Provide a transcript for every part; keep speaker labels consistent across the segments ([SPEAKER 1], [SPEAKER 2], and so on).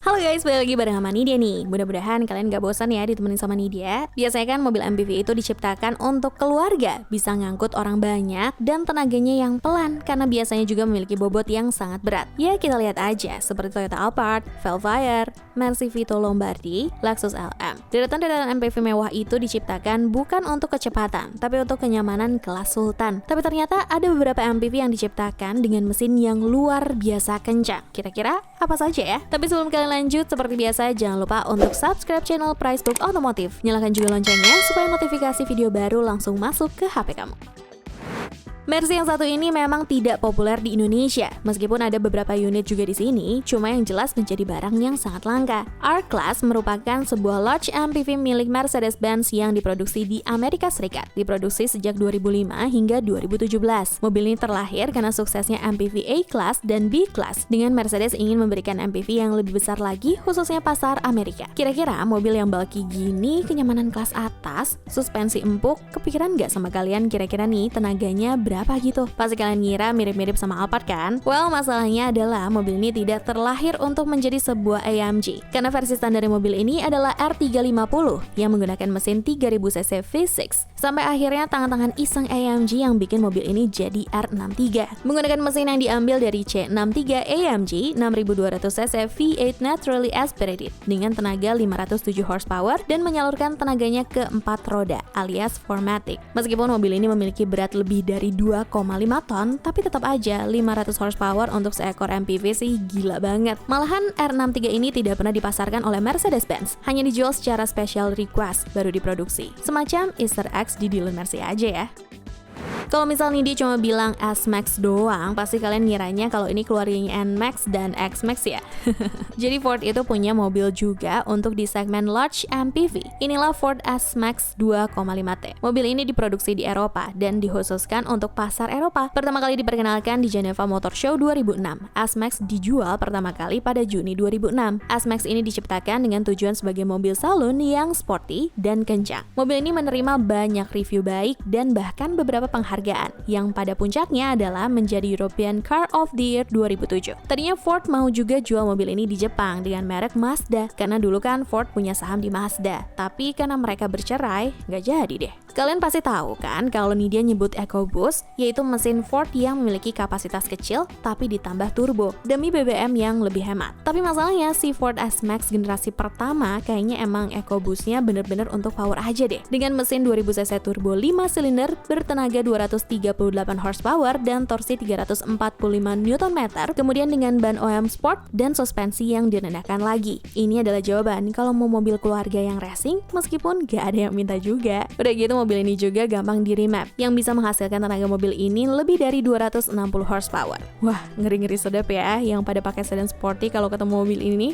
[SPEAKER 1] Halo guys, balik lagi bareng sama Nidia nih. Mudah-mudahan kalian gak bosan ya ditemenin sama Nidia. Biasanya kan mobil MPV itu diciptakan untuk keluarga, bisa ngangkut orang banyak dan tenaganya yang pelan karena biasanya juga memiliki bobot yang sangat berat. Ya kita lihat aja seperti Toyota Alphard, Velfire, Mercy Vito Lombardi, Lexus LM. Deretan-deretan MPV mewah itu diciptakan bukan untuk kecepatan, tapi untuk kenyamanan kelas sultan. Tapi ternyata ada beberapa MPV yang diciptakan dengan mesin yang luar biasa kencang. Kira-kira apa saja ya? Tapi sebelum kalian lanjut, seperti biasa jangan lupa untuk subscribe channel Pricebook Otomotif. Nyalakan juga loncengnya supaya notifikasi video baru langsung masuk ke HP kamu. Mercy yang satu ini memang tidak populer di Indonesia, meskipun ada beberapa unit juga di sini, cuma yang jelas menjadi barang yang sangat langka. R-Class merupakan sebuah large MPV milik Mercedes-Benz yang diproduksi di Amerika Serikat, diproduksi sejak 2005 hingga 2017. Mobil ini terlahir karena suksesnya MPV A-Class dan B-Class, dengan Mercedes ingin memberikan MPV yang lebih besar lagi, khususnya pasar Amerika. Kira-kira mobil yang bulky gini, kenyamanan kelas atas, suspensi empuk, kepikiran nggak sama kalian kira-kira nih tenaganya berapa gitu? Pasti kalian ngira mirip-mirip sama Alphard kan? Well, masalahnya adalah mobil ini tidak terlahir untuk menjadi sebuah AMG. Karena versi standar mobil ini adalah R350 yang menggunakan mesin 3000cc V6. Sampai akhirnya tangan-tangan iseng AMG yang bikin mobil ini jadi R63. Menggunakan mesin yang diambil dari C63 AMG 6200cc V8 naturally aspirated dengan tenaga 507 horsepower dan menyalurkan tenaganya ke 4 roda alias 4MATIC. Meskipun mobil ini memiliki berat lebih dari 2,5 ton, tapi tetap aja 500 horsepower untuk seekor MPV sih gila banget. Malahan R63 ini tidak pernah dipasarkan oleh Mercedes-Benz, hanya dijual secara special request baru diproduksi. Semacam Easter eggs di dealer Mercy aja ya. Kalau misalnya dia cuma bilang S-Max doang, pasti kalian ngiranya kalau ini keluarganya N-Max dan X-Max ya. Jadi Ford itu punya mobil juga untuk di segmen large MPV. Inilah Ford S-Max 2,5T. Mobil ini diproduksi di Eropa dan dikhususkan untuk pasar Eropa. Pertama kali diperkenalkan di Geneva Motor Show 2006. S-Max dijual pertama kali pada Juni 2006. S-Max ini diciptakan dengan tujuan sebagai mobil salon yang sporty dan kencang. Mobil ini menerima banyak review baik dan bahkan beberapa penghargaan yang pada puncaknya adalah menjadi European Car of the Year 2007. Tadinya Ford mau juga jual mobil ini di Jepang dengan merek Mazda, karena dulu kan Ford punya saham di Mazda, tapi karena mereka bercerai, nggak jadi deh. Kalian pasti tahu kan kalau Nidia nyebut EcoBoost, yaitu mesin Ford yang memiliki kapasitas kecil tapi ditambah turbo demi BBM yang lebih hemat. Tapi masalahnya si Ford S-Max generasi pertama kayaknya emang EcoBoost-nya bener-bener untuk power aja deh. Dengan mesin 2000cc turbo 5 silinder bertenaga 238 horsepower dan torsi 345 Nm, kemudian dengan ban OEM Sport dan suspensi yang direndahkan lagi. Ini adalah jawaban kalau mau mobil keluarga yang racing, meskipun gak ada yang minta juga. Udah gitu mobil ini juga gampang di remap, yang bisa menghasilkan tenaga mobil ini lebih dari 260 horsepower. Wah, ngeri-ngeri sedap ya yang pada pakai sedan sporty kalau ketemu mobil ini.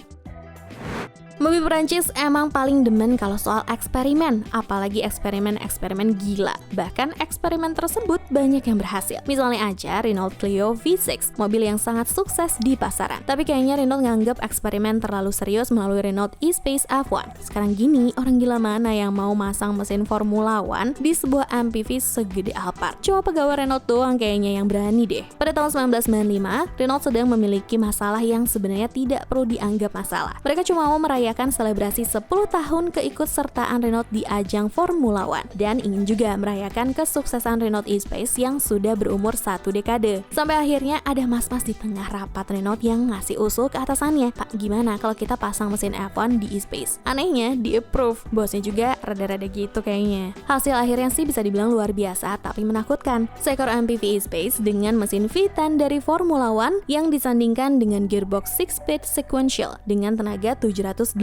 [SPEAKER 1] Mobil Perancis emang paling demen kalau soal eksperimen, apalagi eksperimen gila. Bahkan eksperimen tersebut banyak yang berhasil. Misalnya aja Renault Clio V6, mobil yang sangat sukses di pasaran. Tapi kayaknya Renault nganggap eksperimen terlalu serius melalui Renault E-Space F1. Sekarang gini, orang gila mana yang mau masang mesin Formula One di sebuah MPV segede Alphard? Cuma pegawai Renault doang kayaknya yang berani deh. Pada tahun 1995, Renault sedang memiliki masalah yang sebenarnya tidak perlu dianggap masalah. Mereka cuma mau merayakan selebrasi 10 tahun keikutsertaan Renault di ajang Formula One dan ingin juga merayakan kesuksesan Renault E-Space yang sudah berumur 1 dekade. Sampai akhirnya ada mas-mas di tengah rapat Renault yang ngasih usul ke atasannya, "Pak, gimana kalau kita pasang mesin F1 di E-Space?" Anehnya di-approve. Bosnya juga rada-rada gitu kayaknya. Hasil akhirnya sih bisa dibilang luar biasa tapi menakutkan. Seekor MPV E-Space dengan mesin V10 dari Formula One yang disandingkan dengan gearbox 6-speed sequential dengan tenaga 789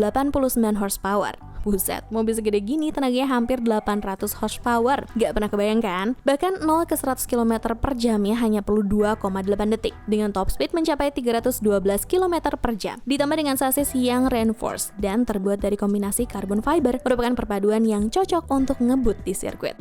[SPEAKER 1] horsepower. Buset, mobil segede gini tenaganya hampir 800 horsepower. Gak pernah kebayangkan? Bahkan 0 ke 100 km per jamnya hanya perlu 2,8 detik. Dengan top speed mencapai 312 km per jam. Ditambah dengan sasis yang reinforced dan terbuat dari kombinasi carbon fiber, merupakan perpaduan yang cocok untuk ngebut di sirkuit.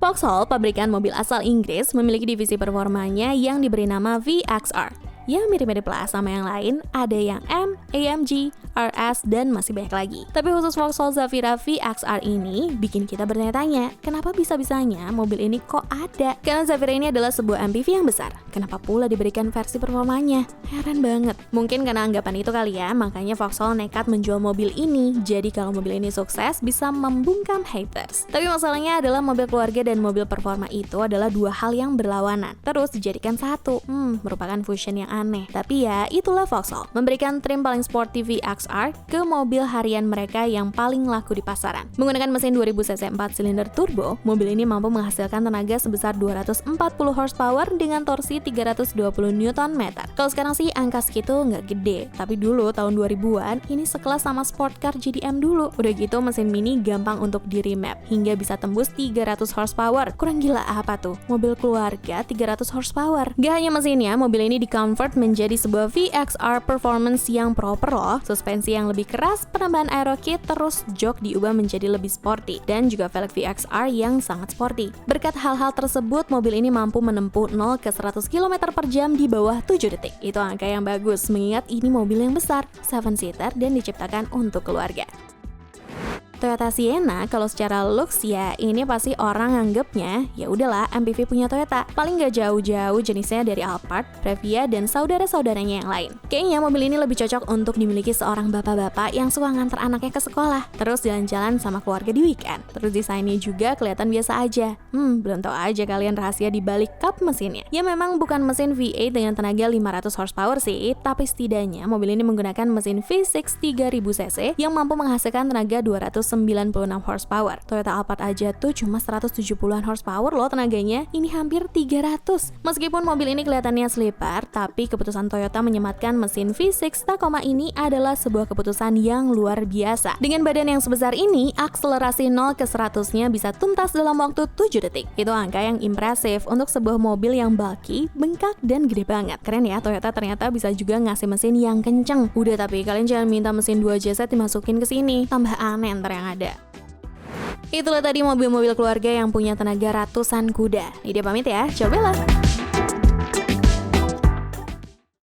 [SPEAKER 1] Vauxhall, pabrikan mobil asal Inggris, memiliki divisi performanya yang diberi nama VXR. Ya mirip-mirip lah sama yang lain, ada yang M, AMG, RS, dan masih banyak lagi. Tapi khusus Vauxhall Zafira VXR ini bikin kita bertanya-tanya, kenapa bisa-bisanya mobil ini kok ada? Karena Zafira ini adalah sebuah MPV yang besar, kenapa pula diberikan versi performanya? Heran banget. Mungkin karena anggapan itu kali ya, makanya Vauxhall nekat menjual mobil ini. Jadi kalau mobil ini sukses, bisa membungkam haters. Tapi masalahnya adalah mobil keluarga dan mobil performa itu adalah dua hal yang berlawanan. Terus dijadikan satu. Merupakan fusion yang aneh. Tapi ya, itulah Vauxhall. Memberikan trim paling sporty VXR ke mobil harian mereka yang paling laku di pasaran. Menggunakan mesin 2000cc 4 silinder turbo, mobil ini mampu menghasilkan tenaga sebesar 240 horsepower dengan torsi 320 Nm. Kalau sekarang sih angka segitu nggak gede, tapi dulu tahun 2000-an ini sekelas sama sport car GDM dulu. Udah gitu mesin mini gampang untuk di remap hingga bisa tembus 300 horsepower. Kurang gila apa tuh? Mobil keluarga 300 horsepower. Gak hanya mesinnya, mobil ini di-convert menjadi sebuah VXR performance yang proper loh. Suspensi yang lebih keras, penambahan aerokit, terus jok diubah menjadi lebih sporty, dan juga velg VXR yang sangat sporty. Berkat hal-hal tersebut, mobil ini mampu menempuh 0 ke 100 km per jam di bawah 7 detik. Itu angka yang bagus, mengingat ini mobil yang besar, 7-seater, dan diciptakan untuk keluarga. Toyota Sienna kalau secara looks ya ini pasti orang nganggepnya ya udahlah MPV punya Toyota. Paling gak jauh-jauh jenisnya dari Alphard, Previa, dan saudara-saudaranya yang lain. Kayaknya mobil ini lebih cocok untuk dimiliki seorang bapak-bapak yang suka nganter anaknya ke sekolah, terus jalan-jalan sama keluarga di weekend. Terus desainnya juga kelihatan biasa aja. Belum tahu aja kalian rahasia di balik kap mesinnya. Ya memang bukan mesin V8 dengan tenaga 500 horsepower sih, tapi setidaknya mobil ini menggunakan mesin V6 3000cc yang mampu menghasilkan tenaga 296 horsepower. Toyota Alphard aja tuh cuma 170-an horsepower loh tenaganya, ini hampir 300. Meskipun mobil ini kelihatannya sleeper, tapi keputusan Toyota menyematkan mesin V6 Tacoma ini adalah sebuah keputusan yang luar biasa. Dengan badan yang sebesar ini, akselerasi 0 ke 100-nya bisa tuntas dalam waktu 7 detik. Itu angka yang impresif untuk sebuah mobil yang bulky, bengkak, dan gede banget. Keren ya, Toyota ternyata bisa juga ngasih mesin yang kenceng. Udah, tapi kalian jangan minta mesin 2JZ dimasukin ke sini, tambah aneh ntar yang ada. Itulah tadi mobil-mobil keluarga yang punya tenaga ratusan kuda. Ini dia pamit ya, cobalah.